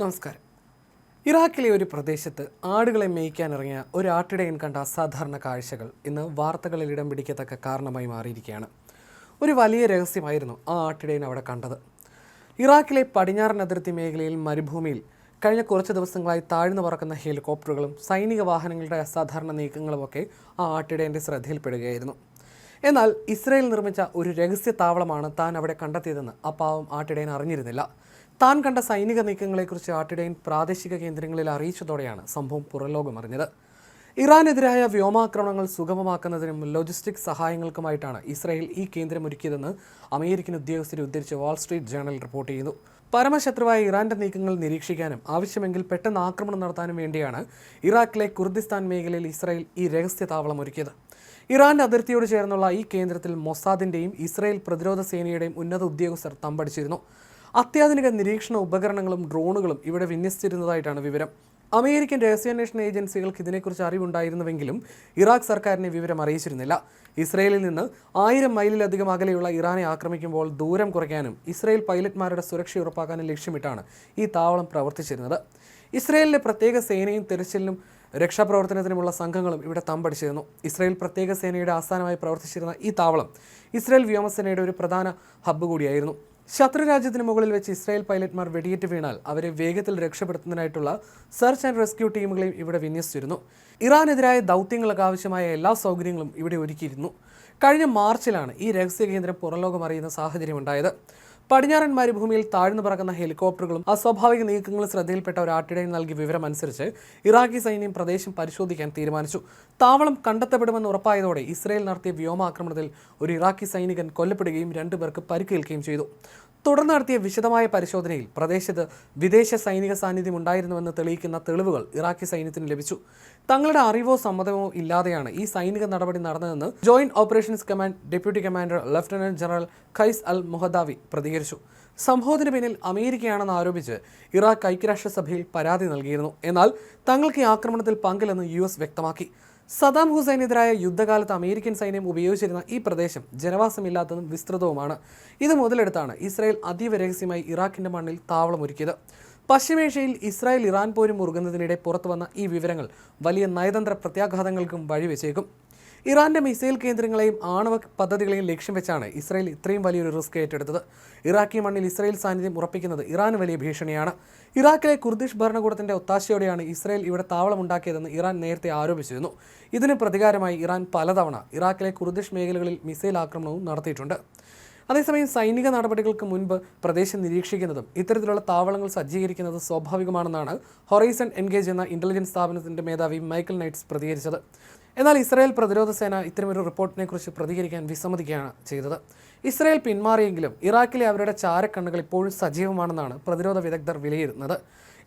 നമസ്കാരം. ഇറാഖിലെ ഒരു പ്രദേശത്ത് ആടുകളെ മേയ്ക്കാനിറങ്ങിയ ഒരു ആട്ടിടയൻ കണ്ട അസാധാരണ കാഴ്ചകൾ ഇന്ന് വാർത്തകളിൽ ഇടം പിടിക്കത്തക്ക കാരണമായി മാറിയിരിക്കുകയാണ്. ഒരു വലിയ രഹസ്യമായിരുന്നു ആ ആട്ടിടയൻ അവിടെ കണ്ടത്. ഇറാഖിലെ പടിഞ്ഞാറൻ അതിർത്തി മേഖലയിൽ മരുഭൂമിയിൽ കഴിഞ്ഞ കുറച്ച് ദിവസങ്ങളായി താഴ്ന്നു പറക്കുന്ന ഹെലികോപ്റ്ററുകളും സൈനിക വാഹനങ്ങളുടെ അസാധാരണ നീക്കങ്ങളുമൊക്കെ ആ ആട്ടിടയൻ്റെ ശ്രദ്ധയിൽപ്പെടുകയായിരുന്നു. എന്നാൽ ഇസ്രയേൽ നിർമ്മിച്ച ഒരു രഹസ്യ താവളമാണ് താൻ അവിടെ കണ്ടെത്തിയതെന്ന് ആ പാവം ആട്ടിടയൻ അറിഞ്ഞിരുന്നില്ല. താൻ കണ്ട സൈനിക നീക്കങ്ങളെക്കുറിച്ച് ആട്ടിടയൻ പ്രാദേശിക കേന്ദ്രങ്ങളിൽ അറിയിച്ചതോടെയാണ് സംഭവം പുറംലോകം അറിഞ്ഞത്. ഇറാനെതിരായ വ്യോമാക്രമണങ്ങൾ സുഗമമാക്കുന്നതിനും ലോജിസ്റ്റിക് സഹായങ്ങൾക്കുമായിട്ടാണ് ഇസ്രായേൽ ഈ കേന്ദ്രം ഒരുക്കിയതെന്ന് അമേരിക്കൻ ഉദ്യോഗസ്ഥരെ ഉദ്ധരിച്ച് വാൾസ്ട്രീറ്റ് ജേണൽ റിപ്പോർട്ട് ചെയ്യുന്നു. പരമശത്രുവായ ഇറാന്റെ നീക്കങ്ങൾ നിരീക്ഷിക്കാനും ആവശ്യമെങ്കിൽ പെട്ടെന്ന് ആക്രമണം നടത്താനും വേണ്ടിയാണ് ഇറാഖിലെ കുർദിസ്ഥാൻ മേഖലയിൽ ഇസ്രായേൽ ഈ രഹസ്യ താവളം ഒരുക്കിയത്. ഇറാന്റെ അതിർത്തിയോട് ചേർന്നുള്ള ഈ കേന്ദ്രത്തിൽ മൊസാദിന്റെയും ഇസ്രായേൽ പ്രതിരോധ സേനയുടെയും ഉന്നത ഉദ്യോഗസ്ഥർ തമ്പടിച്ചിരുന്നു. അത്യാധുനിക നിരീക്ഷണ ഉപകരണങ്ങളും ഡ്രോണുകളും ഇവിടെ വിന്യസിച്ചിരുന്നതായിട്ടാണ് വിവരം. അമേരിക്കൻ രഹസ്യാന്വേഷണ ഏജൻസികൾക്ക് ഇതിനെക്കുറിച്ച് അറിവുണ്ടായിരുന്നുവെങ്കിലും ഇറാഖ് സർക്കാരിനെ വിവരം അറിയിച്ചിരുന്നില്ല. ഇസ്രയേലിൽ നിന്ന് 1000 മൈലിലധികം അകലെയുള്ള ഇറാനെ ആക്രമിക്കുമ്പോൾ ദൂരം കുറയ്ക്കാനും ഇസ്രയേൽ പൈലറ്റ്മാരുടെ സുരക്ഷ ഉറപ്പാക്കാനും ലക്ഷ്യമിട്ടാണ് ഈ താവളം പ്രവർത്തിച്ചിരുന്നത്. ഇസ്രയേലിലെ പ്രത്യേക സേനയും തിരച്ചിലിനും രക്ഷാപ്രവർത്തനത്തിനുമുള്ള സംഘങ്ങളും ഇവിടെ തമ്പടിച്ചിരുന്നു. ഇസ്രയേൽ പ്രത്യേക സേനയുടെ ആസ്ഥാനമായി പ്രവർത്തിച്ചിരുന്ന ഈ താവളം ഇസ്രയേൽ വ്യോമസേനയുടെ ഒരു പ്രധാന ഹബ്ബ് കൂടിയായിരുന്നു. ശത്രുരാജ്യത്തിന് മുകളിൽ വെച്ച് ഇസ്രായേൽ പൈലറ്റ്മാർ വെടിയേറ്റ് വീണാൽ അവരെ വേഗത്തിൽ രക്ഷപ്പെടുത്തുന്നതിനായിട്ടുള്ള സെർച്ച് ആൻഡ് റെസ്ക്യൂ ടീമുകളെയും ഇവിടെ വിന്യസിച്ചിരുന്നു. ഇറാനെതിരായ ദൗത്യങ്ങൾക്ക് ആവശ്യമായ എല്ലാ സൗകര്യങ്ങളും ഇവിടെ ഒരുക്കിയിരുന്നു. കഴിഞ്ഞ മാർച്ചിലാണ് ഈ രഹസ്യ കേന്ദ്രം പുറംലോകം അറിയുന്ന സാഹചര്യമുണ്ടായത്. പടിഞ്ഞാറൻ മരുഭൂമിയിൽ താഴ്ന്നു പറക്കുന്ന ഹെലികോപ്റ്ററുകളും അസ്വാഭാവിക നീക്കങ്ങളും ശ്രദ്ധയിൽപ്പെട്ട ഒരു ആട്ടിടയൻ നൽകിയ വിവരം അനുസരിച്ച് ഇറാഖി സൈന്യം പ്രദേശം പരിശോധിക്കാൻ തീരുമാനിച്ചു. താവളം കണ്ടെത്തപ്പെടുമെന്ന് ഉറപ്പായതോടെ ഇസ്രയേൽ നടത്തിയ വ്യോമാക്രമണത്തിൽ ഒരു ഇറാഖി സൈനികൻ കൊല്ലപ്പെടുകയും 2 പേർക്ക് പരിക്കേൽക്കുകയും ചെയ്തു. തുടർന്ന് നടത്തിയ വിശദമായ പരിശോധനയിൽ പ്രദേശത്ത് വിദേശ സൈനിക സാന്നിധ്യം ഉണ്ടായിരുന്നുവെന്ന് തെളിയിക്കുന്ന തെളിവുകൾ ഇറാഖി സൈന്യത്തിന് ലഭിച്ചു. തങ്ങളുടെ അറിവോ സമ്മതമോ ഇല്ലാതെയാണ് ഈ സൈനിക നടപടി നടന്നതെന്ന് joint operations command deputy commander lieutenant general Qais al Muhammadawi പ്രതികരിച്ചു. സംഭവത്തിന് പിന്നിൽ അമേരിക്കയാണെന്ന് ആരോപിച്ച് ഇറാഖ് ഐക്യരാഷ്ട്രസഭയിൽ പരാതി നൽകിയിരുന്നു. എന്നാൽ തങ്ങൾക്ക് ഈ ആക്രമണത്തിൽ പങ്കില്ലെന്ന് US വ്യക്തമാക്കി. സദാം ഹുസൈനെതിരായ യുദ്ധകാലത്ത് അമേരിക്കൻ സൈന്യം ഉപയോഗിച്ചിരുന്ന ഈ പ്രദേശം ജനവാസമില്ലാത്തതും വിസ്തൃതവുമാണ്. ഇത് മുതലെടുത്താണ് ഇസ്രായേൽ അതീവ രഹസ്യമായി ഇറാഖിന്റെ മണ്ണിൽ താവളമൊരുക്കിയത്. പശ്ചിമേഷ്യയിൽ ഇസ്രായേൽ ഇറാൻ പോരും മുറുകുന്നതിനിടെ പുറത്തുവന്ന ഈ വിവരങ്ങൾ വലിയ നയതന്ത്ര പ്രത്യാഘാതങ്ങൾക്കും വഴിവെച്ചേക്കും. ഇറാന്റെ മിസൈൽ കേന്ദ്രങ്ങളെയും ആണവ പദ്ധതികളെയും ലക്ഷ്യം വെച്ചാണ് ഇസ്രായേൽ ഇത്രയും വലിയൊരു റിസ്ക് ഏറ്റെടുത്തത്. ഇറാഖി മണ്ണിൽ ഇസ്രായേൽ സാന്നിധ്യം ഉറപ്പിക്കുന്നത് ഇറാന് വലിയ ഭീഷണിയാണ്. ഇറാഖിലെ കുർദിഷ് ഭരണകൂടത്തിന്റെ ഒത്താശയോടെയാണ് ഇസ്രായേൽ ഇവിടെ താവളമുണ്ടാക്കിയതെന്ന് ഇറാൻ നേരത്തെ ആരോപിച്ചിരുന്നു. ഇതിന് പ്രതികാരമായി ഇറാൻ പലതവണ ഇറാഖിലെ കുർദിഷ് മേഖലകളിൽ മിസൈൽ ആക്രമണവും നടത്തിയിട്ടുണ്ട്. അതേസമയം സൈനിക നടപടികൾക്ക് മുൻപ് പ്രദേശം നിരീക്ഷിക്കുന്നതും ഇത്തരത്തിലുള്ള താവളങ്ങൾ സജ്ജീകരിക്കുന്നതും സ്വാഭാവികമാണെന്നാണ് ഹൊറൈസൺ എൻഗേജ് എന്ന ഇന്റലിജൻസ് സ്ഥാപനത്തിന്റെ മേധാവി മൈക്കൽ നൈറ്റ്സ് പ്രതികരിച്ചത്. എന്നാൽ ഇസ്രായേൽ പ്രതിരോധ സേന ഇത്തരമൊരു റിപ്പോർട്ടിനെക്കുറിച്ച് പ്രതികരിക്കാൻ വിസമ്മതിക്കുകയാണ് ചെയ്തത്. ഇസ്രായേൽ പിന്മാറിയെങ്കിലും ഇറാഖിലെ അവരുടെ ചാരക്കണ്ണുകൾ ഇപ്പോഴും സജീവമാണെന്നാണ് പ്രതിരോധ വിദഗ്ധർ വിലയിരുത്തുന്നത്.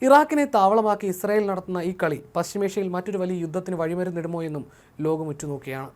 ഇറാഖിനെ താവളമാക്കി ഇസ്രായേൽ നടത്തുന്ന ഈ കളി പശ്ചിമേഷ്യയിൽ മറ്റൊരു വലിയ യുദ്ധത്തിന് വഴിമരുന്നിടുമോ എന്നും ലോകം ഉറ്റുനോക്കുകയാണ്.